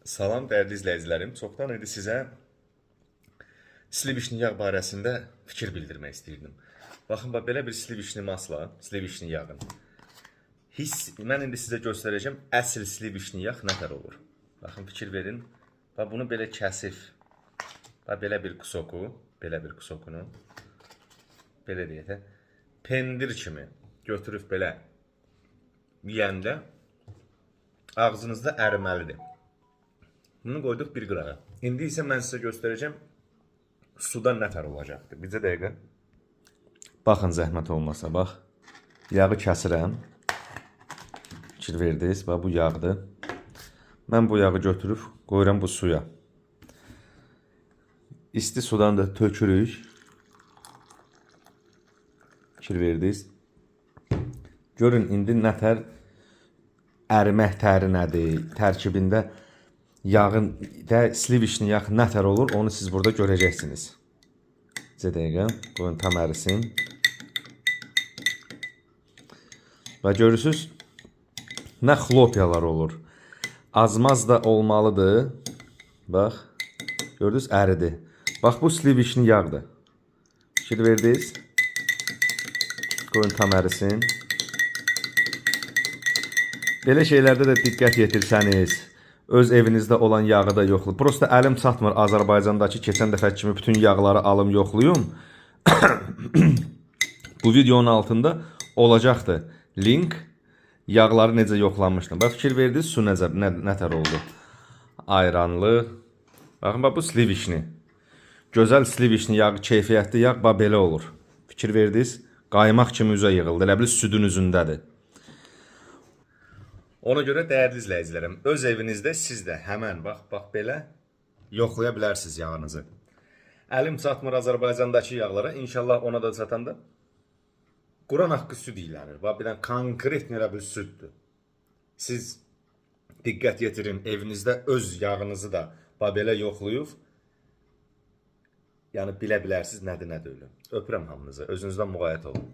Salam dəyərli izləyicilərim. Çoxdan idi sizə sliviçni yağ barəsində fikir bildirmək istəyirdim. Baxın, belə bir sliviçni masla, sliviçni yağın. Mən indi sizə göstərəcəm əsl sliviçni yağ nətər olur. Baxın, fikir verin. Bunu belə kəsif. Belə bir kusoku, belə bir kusokunu, belə deyək də, pendir kimi götürüb belə yeyəndə ağzınızda əriməlidir. Bunu qoyduq bir qırağa. İndi isə mən sizə göstərəcəm suda nətər olacaqdır. Bircə dəqiqə. Baxın, zəhmət olmasa, bax. Yağı kəsirəm. Fikir verdiniz, bu yağdır. Mən bu yağı götürüb qoyuram bu suya. İsti sudan da tökürük. Fikir verdiniz. Görün, indi nətər ərimək təri nədir, tərkibində yağın da sliviçni yağ nətər olur, onu siz burada görəcəksiniz. Bir dəqiqə, qoyun tam ərisin. Və görürsünüz, nə xlopyalar olur. Azmaz da olmalıdır. Bax, gördünüz, əridi. Bax, bu sliviçni yağdır. Fikir verdiniz. Qoyun tam ərisin. Belə şeylərdə də diqqət yetirsəniz, öz evinizdə olan yağı da yoxlayın. Prosta əlim çatmır Azərbaycandakı keçən dəfə kimi bütün yağları alım yoxlayım. Bu videonun altında olacaqdır link. Yağları necə yoxlanmışdım. Bax, fikir verdiniz, su nətər oldu. Ayranlı. Baxın, bu sliviçni. Gözəl sliviçni yağı, keyfiyyətli yağ belə olur. Fikir verdiniz, qaymaq kimi üzə yığıldı. Elə bil südün üzündədir. Ona görə dəyərli izləyicilərim, öz evinizdə siz də həmən bax belə yoxlaya bilərsiniz yağınızı. Əlim çatmır Azərbaycandakı yağlara, inşallah ona da çatanda Quran haqqı süd ilənir. Bir dənə konkret elə bir süddür. Siz diqqət yetirin, evinizdə öz yağınızı da belə yoxlayıb, yəni bilə bilərsiniz nədir, nə deyil. Öpürəm hamınızı, özünüzdən müğayət olun.